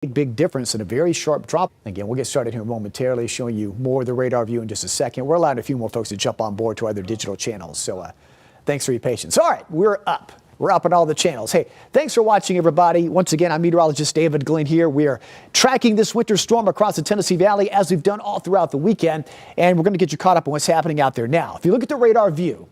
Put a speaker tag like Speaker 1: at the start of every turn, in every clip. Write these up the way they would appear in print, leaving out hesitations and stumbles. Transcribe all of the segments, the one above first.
Speaker 1: Big difference and a very sharp drop. Again, we'll get started here momentarily, showing you more of the radar view in just a second. We're allowing a few more folks to jump on board to other digital channels, so thanks for your patience. All right, we're up. We're up on all the channels. Hey, thanks for watching, everybody. Once again, I'm meteorologist David Glenn here. We are tracking this winter storm across the Tennessee Valley, as we've done all throughout the weekend, and we're going to get you caught up on what's happening out there now. If you look at the radar view,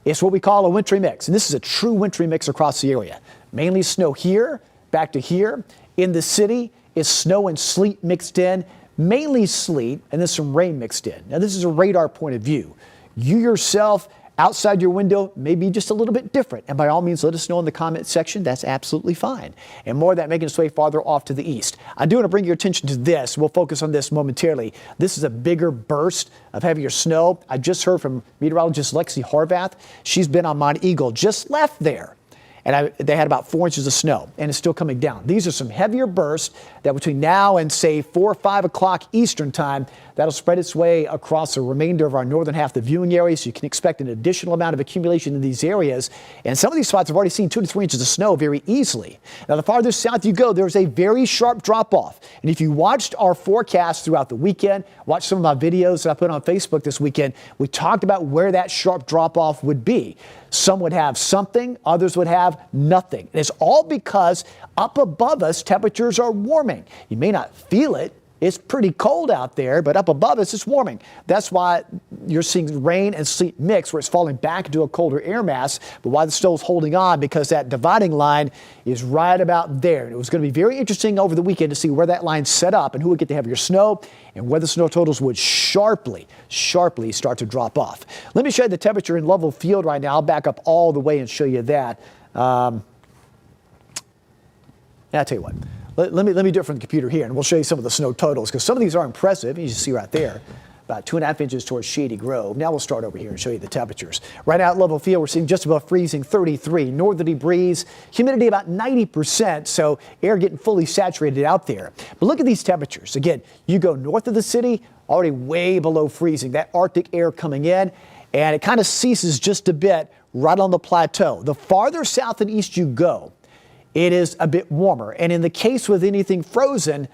Speaker 1: it's what we call a wintry mix, and this is a true wintry mix across the area. Mainly snow here, back to here. In the city, it's snow and sleet mixed in, mainly sleet, and then some rain mixed in. Now, this is a radar point of view. You yourself, outside your window, may be just a little bit different. And by all means, let us know in the comment section. That's absolutely fine. And more of that making its way farther off to the east. I do want to bring your attention to this. We'll focus on this momentarily. This is a bigger burst of heavier snow. I just heard from meteorologist Lexi Horvath. She's been on Mount Eagle, just left there. And they had about 4 inches of snow, and it's still coming down. These are some heavier bursts that between now and, say, 4 or 5 o'clock Eastern time, that'll spread its way across the remainder of our northern half of the viewing area, so you can expect an additional amount of accumulation in these areas. And some of these spots have already seen 2 to 3 inches of snow very easily. Now, the farther south you go, there's a very sharp drop-off. And if you watched our forecast throughout the weekend, watched some of my videos that I put on Facebook this weekend, we talked about where that sharp drop-off would be. Some would have something, others would have nothing. And it's all because up above us, temperatures are warming. You may not feel it. It's pretty cold out there, but up above us, it's warming. That's why you're seeing rain and sleet mix, where it's falling back into a colder air mass, but why the snow's holding on, because that dividing line is right about there. And it was going to be very interesting over the weekend to see where that line's set up and who would get to have your snow and where the snow totals would sharply start to drop off. Let me show you the temperature in level field right now. I'll back up all the way and show you that. I'll tell you what. Let me do it from the computer here, and we'll show you some of the snow totals, because some of these are impressive. You see right there, about 2.5 inches towards Shady Grove. Now we'll start over here and show you the temperatures. Right out at level field, we're seeing just above freezing, 33. Northerly breeze, humidity about 90%, so air getting fully saturated out there. But look at these temperatures. Again, you go north of the city, already way below freezing. That Arctic air coming in, and it kind of ceases just a bit right on the plateau. The farther south and east you go, it is a bit warmer. And in the case with anything frozen,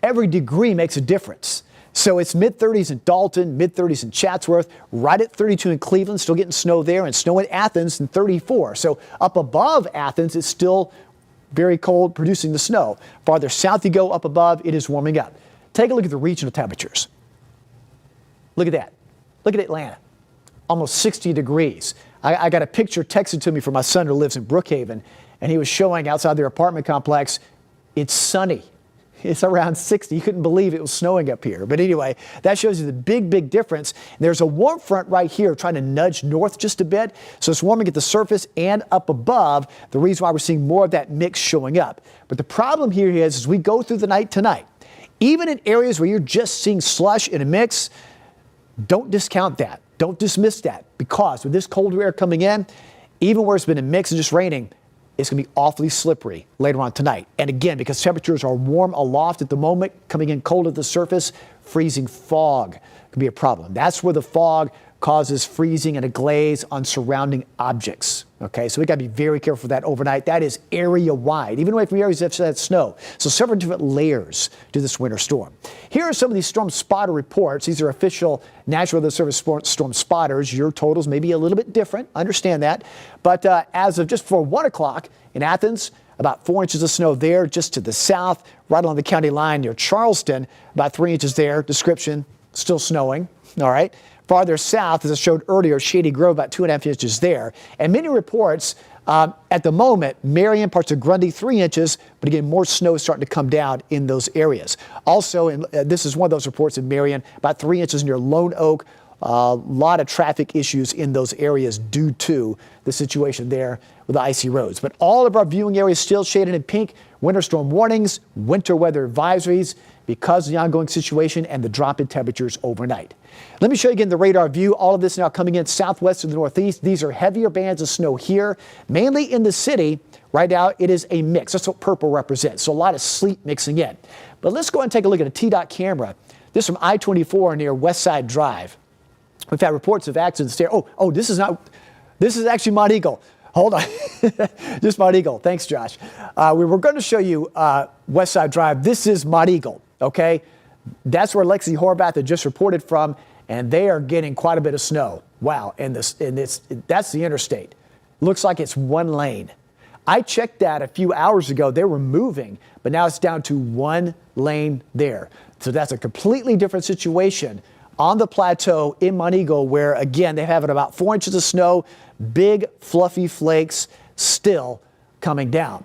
Speaker 1: every degree makes a difference. So it's mid-30s in Dalton, mid-30s in Chatsworth, right at 32 in Cleveland, still getting snow there, and snow in Athens in 34. So up above Athens, it's still very cold, producing the snow. Farther south you go up above, it is warming up. Take a look at the regional temperatures. Look at that. Look at Atlanta. Almost 60 degrees. I got a picture texted to me from my son who lives in Brookhaven, and he was showing outside their apartment complex, it's sunny. It's around 60. You couldn't believe it was snowing up here. But anyway, that shows you the big difference. There's a warm front right here trying to nudge north just a bit. So it's warming at the surface and up above. The reason why we're seeing more of that mix showing up. But the problem here is, as we go through the night tonight, even in areas where you're just seeing slush in a mix, don't discount that. Don't dismiss that, because with this colder air coming in, even where it's been a mix and just raining, it's going to be awfully slippery later on tonight. And again, because temperatures are warm aloft at the moment, coming in cold at the surface, freezing fog can be a problem. That's where the fog causes freezing and a glaze on surrounding objects. Okay, so we got to be very careful for that overnight. That is area-wide, even away from areas that have snow. So several different layers to this winter storm. Here are some of these storm spotter reports. These are official National Weather Service storm spotters. Your totals may be a little bit different. Understand that. But as of just before 1 o'clock in Athens, about 4 inches of snow there, just to the south, right along the county line near Charleston, about 3 inches there. Description, still snowing. All right. Farther south, as I showed earlier, Shady Grove, about 2.5 inches there. And many reports at the moment, Marion, parts of Grundy, 3 inches. But again, more snow is starting to come down in those areas. Also, this is one of those reports in Marion, about 3 inches near Lone Oak. A lot of traffic issues in those areas due to the situation there with the icy roads. But all of our viewing areas still shaded in pink. Winter storm warnings, winter weather advisories, because of the ongoing situation and the drop in temperatures overnight. Let me show you again the radar view. All of this now coming in southwest to the northeast. These are heavier bands of snow here, mainly in the city. Right now, it is a mix. That's what purple represents. So a lot of sleet mixing in. But let's go ahead and take a look at a TDOT camera. This is from I-24 near West Side Drive. We've had reports of accidents there. This is actually Mount Eagle. Hold on. Just Mount Eagle. Thanks, Josh. We were going to show you West Side Drive. This is Mount Eagle, okay? That's where Lexi Horvath had just reported from, and they are getting quite a bit of snow. Wow, and that's the interstate. Looks like it's one lane. I checked that a few hours ago. They were moving, but now it's down to one lane there. So that's a completely different situation on the plateau in Mount Eagle, where, again, they have about 4 inches of snow, big fluffy flakes still coming down.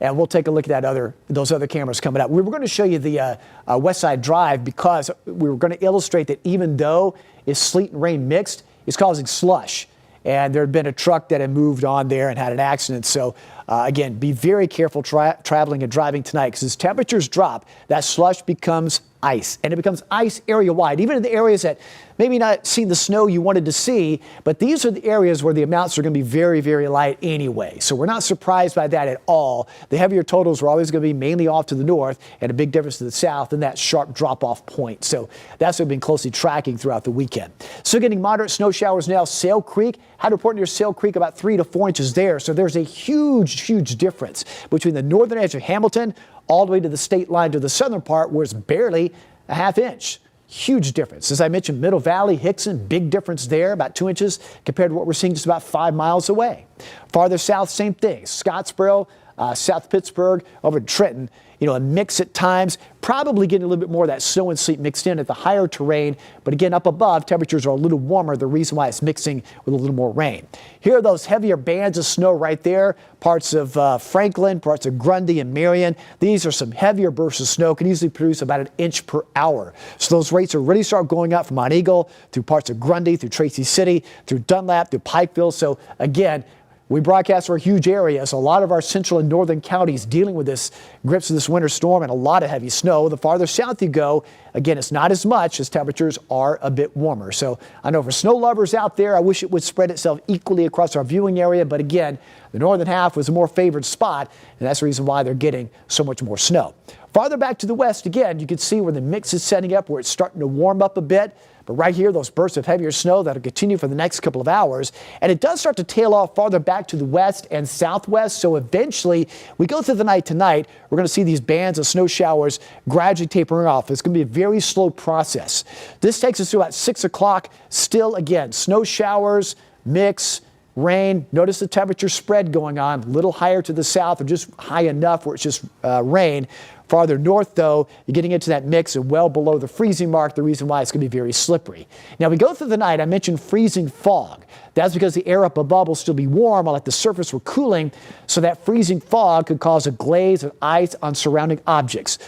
Speaker 1: And we'll take a look at those other cameras coming up. We were going to show you the West Side Drive because we were going to illustrate that even though it's sleet and rain mixed, it's causing slush. And there had been a truck that had moved on there and had an accident. So, again, be very careful traveling and driving tonight, because as temperatures drop, that slush becomes ice. And it becomes ice area-wide, even in the areas that maybe not see the snow you wanted to see, but these are the areas where the amounts are going to be very, very light anyway. So we're not surprised by that at all. The heavier totals are always going to be mainly off to the north and a big difference to the south and that sharp drop-off point. So that's what we've been closely tracking throughout the weekend. So getting moderate snow showers now. Sale Creek, had a report near Sale Creek about 3 to 4 inches there. So there's a huge, huge difference between the northern edge of Hamilton all the way to the state line to the southern part, where it's barely a half inch. Huge difference. As I mentioned, Middle Valley, Hickson, big difference there, about 2 inches compared to what we're seeing just about 5 miles away. Farther south, same thing. Scottsboro, South Pittsburgh, over to Trenton, a mix at times, probably getting a little bit more of that snow and sleet mixed in at the higher terrain. But again, up above, temperatures are a little warmer, the reason why it's mixing with a little more rain. Here are those heavier bands of snow right there, parts of Franklin, parts of Grundy and Marion. These are some heavier bursts of snow, can easily produce about 1 inch per hour. So those rates are really start going up from Mount Eagle, through parts of Grundy, through Tracy City, through Dunlap, through Pikeville. So again, we broadcast for huge areas. A lot of our central and northern counties dealing with this grips of this winter storm and a lot of heavy snow. The farther south you go, again, it's not as much as temperatures are a bit warmer. So I know for snow lovers out there, I wish it would spread itself equally across our viewing area. But again, the northern half was a more favored spot, and that's the reason why they're getting so much more snow. Farther back to the west, again, you can see where the mix is setting up, where it's starting to warm up a bit. But right here, those bursts of heavier snow that'll continue for the next couple of hours. And it does start to tail off farther back to the west and southwest. So eventually, we go through the night tonight, we're going to see these bands of snow showers gradually tapering off. It's going to be a very slow process. This takes us to about 6 o'clock. Still, again, snow showers, mix, rain. Notice the temperature spread going on, a little higher to the south or just high enough where it's just rain. Farther north, though, you're getting into that mix and well below the freezing mark, the reason why it's going to be very slippery. Now, we go through the night. I mentioned freezing fog. That's because the air up above will still be warm while at the surface we're cooling, so that freezing fog could cause a glaze of ice on surrounding objects,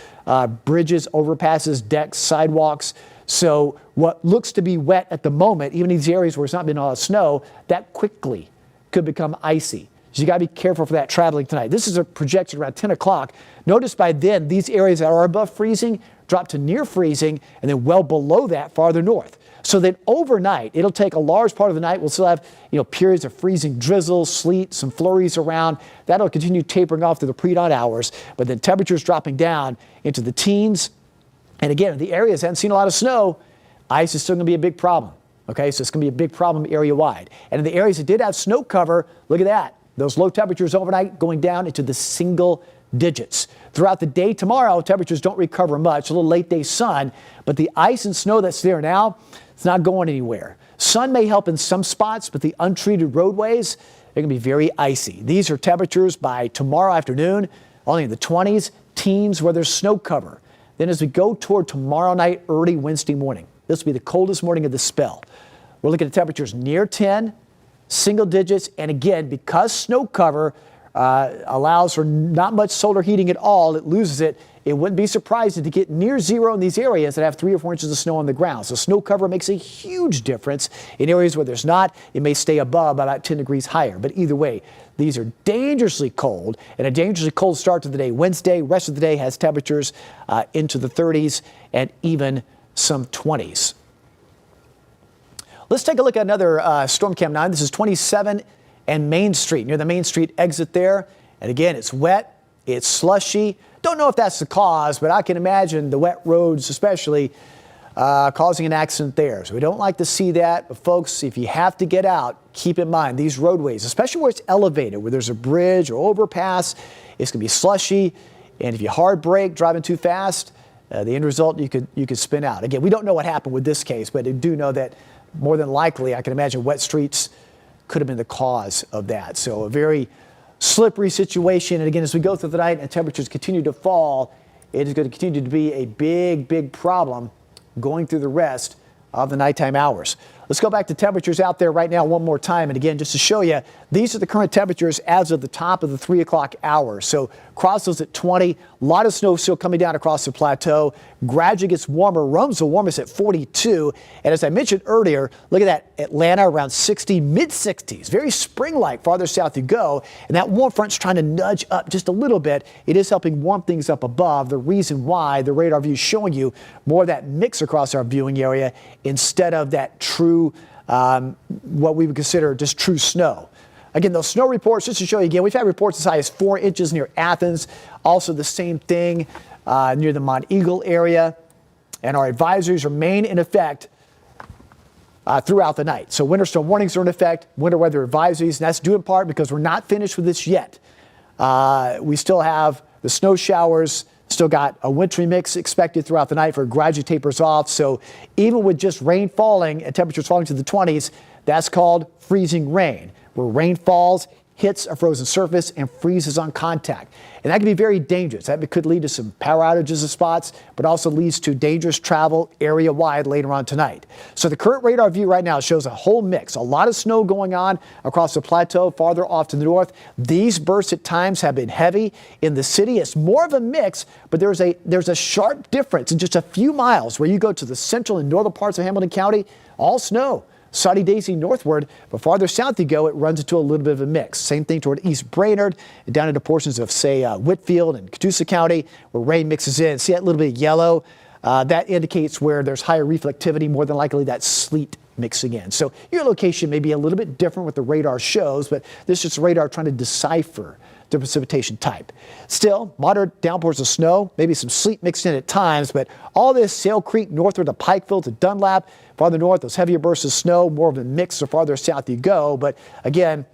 Speaker 1: bridges, overpasses, decks, sidewalks. So what looks to be wet at the moment, even in these areas where it's not been a lot of snow, that quickly could become icy. So you got to be careful for that traveling tonight. This is a projection around 10 o'clock. Notice by then, these areas that are above freezing drop to near freezing, and then well below that farther north. So that overnight, it'll take a large part of the night. We'll still have periods of freezing drizzle, sleet, some flurries around. That'll continue tapering off through the pre-dawn hours, but then temperatures dropping down into the teens. And again, the areas that haven't seen a lot of snow, ice is still going to be a big problem. Okay, so it's going to be a big problem area-wide. And in the areas that did have snow cover, look at that. Those low temperatures overnight going down into the single digits. Throughout the day tomorrow, temperatures don't recover much, a little late day sun, but the ice and snow that's there now, it's not going anywhere. Sun may help in some spots, but the untreated roadways, they're going to be very icy. These are temperatures by tomorrow afternoon, only in the 20s, teens where there's snow cover. Then as we go toward tomorrow night, early Wednesday morning, this will be the coldest morning of the spell. We're looking at temperatures near 10, single digits, and again, because snow cover allows for not much solar heating at all, it loses it. It wouldn't be surprising to get near zero in these areas that have 3 or 4 inches of snow on the ground. So snow cover makes a huge difference. In areas where there's not, it may stay above by about 10 degrees higher. But either way, these are dangerously cold, and a dangerously cold start to the day. Wednesday, rest of the day has temperatures into the 30s and even some 20s. Let's take a look at another storm cam 9. This is 27 and Main Street, near the Main Street exit there. And again, it's wet, it's slushy. Don't know if that's the cause, but I can imagine the wet roads especially causing an accident there. So we don't like to see that. But folks, if you have to get out, keep in mind these roadways, especially where it's elevated, where there's a bridge or overpass, it's going to be slushy. And if you hard brake driving too fast, the end result, you could spin out. Again, we don't know what happened with this case, but I do know that more than likely, I can imagine wet streets could have been the cause of that. So a very slippery situation. And again, as we go through the night and temperatures continue to fall, it is going to continue to be a big, big problem going through the rest of the nighttime hours. Let's go back to temperatures out there right now one more time. And again, just to show you, these are the current temperatures as of the top of the 3 o'clock hour. So Crossville's at 20, a lot of snow still coming down across the plateau. Gradually gets warmer. Rome's the warmest at 42. And as I mentioned earlier, look at that, Atlanta around 60, mid-60s, very spring-like farther south you go. And that warm front's trying to nudge up just a little bit. It is helping warm things up above. The reason why the radar view is showing you more of that mix across our viewing area instead of that true what we would consider just true snow. Again, those snow reports, just to show you again, we've had reports as high as 4 inches near Athens. Also the same thing near the Mont Eagle area. And our advisories remain in effect throughout the night. So winter storm warnings are in effect, winter weather advisories, and that's due in part because we're not finished with this yet. We still have the snow showers. Still got a wintry mix expected throughout the night for gradually tapers off. So even with just rain falling and temperatures falling to the 20s, that's called freezing rain, where rain falls, hits a frozen surface, and freezes on contact. And that can be very dangerous. That could lead to some power outages of spots, but also leads to dangerous travel area-wide later on tonight. So the current radar view right now shows a whole mix. A lot of snow going on across the plateau, farther off to the north. These bursts at times have been heavy in the city. It's more of a mix, but there's a sharp difference in just a few miles where you go to the central and northern parts of Hamilton County, all snow. Soddy Daisy northward, but farther south you go, it runs into a little bit of a mix. Same thing toward East Brainerd and down into portions of, say, Whitfield and Catoosa County, where rain mixes in. See that little bit of yellow? That indicates where there's higher reflectivity, more than likely that sleet mixing in. So your location may be a little bit different what the radar shows, but this is just radar trying to decipher the precipitation type. Still, moderate downpours of snow, maybe some sleet mixed in at times, but all this Sale Creek northward to Pikeville to Dunlap, farther north, those heavier bursts of snow, more of a mix the farther south you go. But again,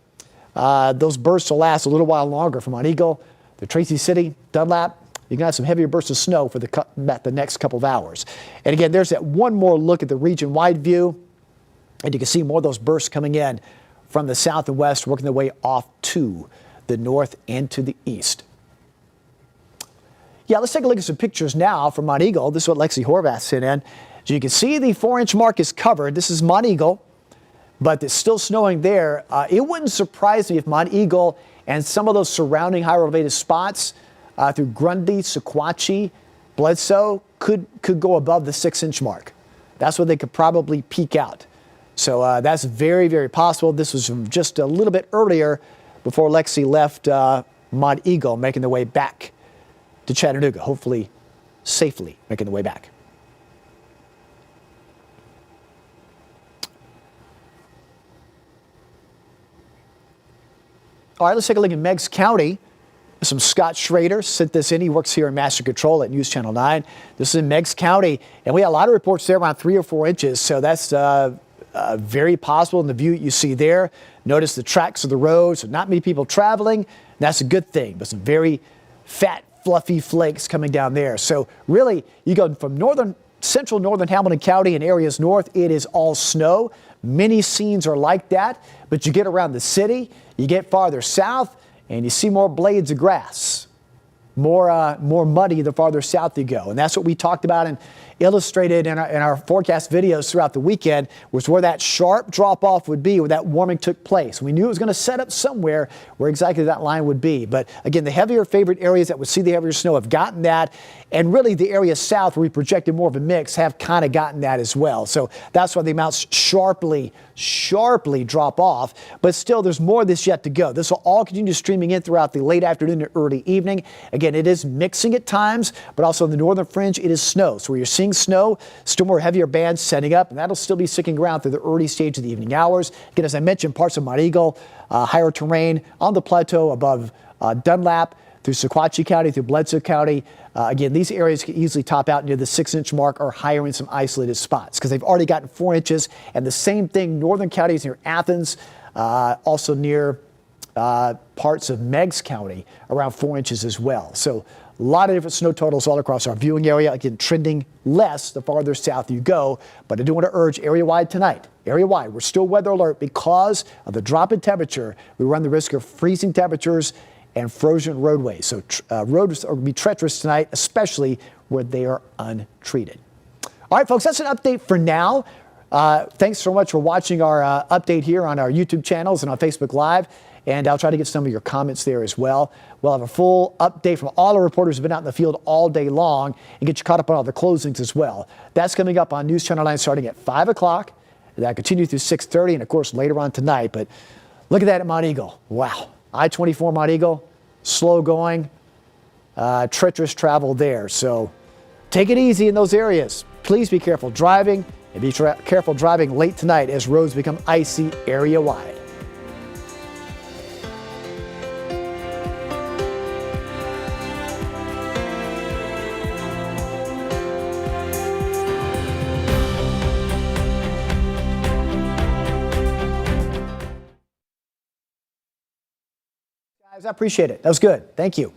Speaker 1: those bursts will last a little while longer from Mont Eagle, the Tracy City, Dunlap. You can have some heavier bursts of snow for the next couple of hours. And again, there's that one more look at the region-wide view, and you can see more of those bursts coming in from the south and west, working their way off to the north and to the east. Yeah, let's take a look at some pictures now from Mont Eagle. This is what Lexi Horvath sent in. So you can see the 4-inch mark is covered. This is Mont Eagle, but it's still snowing there. It wouldn't surprise me if Mont Eagle and some of those surrounding higher elevated spots through Grundy, Sequatchie, Bledsoe could go above the 6-inch mark. That's where they could probably peak out. So that's very, very possible. This was from just a little bit earlier before Lexi left Mont Eagle, making their way back to Chattanooga, hopefully safely making the way back. All right, let's take a look at Meigs County. Some Scott Schrader sent this in. He works here in Master Control at News Channel 9. This is in Meigs County, and we had a lot of reports there around 3 or 4 inches, so that's very possible in the view you see there. Notice the tracks of the road, so not many people traveling. That's a good thing, but some very fat, fluffy flakes coming down there. So really, you go from central northern Hamilton County and areas north, it is all snow. Many scenes are like that, but you get around the city, you get farther south, and you see more blades of grass. More muddy the farther south you go. And that's what we talked about and illustrated in our forecast videos throughout the weekend, was where that sharp drop-off would be, where that warming took place. We knew it was going to set up somewhere where exactly that line would be. But again, the heavier favored areas that would see the heavier snow have gotten that. And really the areas south where we projected more of a mix have kind of gotten that as well. So that's why the amounts sharply drop off. But still, there's more of this yet to go. This will all continue streaming in throughout the late afternoon and early evening. Again, it is mixing at times, but also in the northern fringe, it is snow. So where you're seeing snow, still more heavier bands setting up, and that'll still be sticking around through the early stage of the evening hours. Again, as I mentioned, parts of Mont Eagle, higher terrain on the plateau above Dunlap. through Sequatchie County, through Bledsoe County. Again, these areas can easily top out near the 6-inch mark or higher in some isolated spots because they've already gotten 4 inches. And the same thing, northern counties near Athens, also near parts of Meigs County, around 4 inches as well. So a lot of different snow totals all across our viewing area. Again, trending less the farther south you go. But I do want to urge area-wide tonight. Area-wide, we're still weather alert because of the drop in temperature. We run the risk of freezing temperatures and frozen roadways. So roads are going to be treacherous tonight, especially where they are untreated. All right, folks, that's an update for now. Thanks so much for watching our update here on our YouTube channels and on Facebook Live. And I'll try to get some of your comments there as well. We'll have a full update from all our reporters who've been out in the field all day long and get you caught up on all the closings as well. That's coming up on News Channel 9 starting at 5 o'clock. That continues through 6:30 and, of course, later on tonight. But look at that at Mount Eagle. Wow. I-24 Mount Eagle, slow going, treacherous travel there. So take it easy in those areas. Please be careful driving and be careful driving late tonight as roads become icy area-wide. I appreciate it. That was good. Thank you.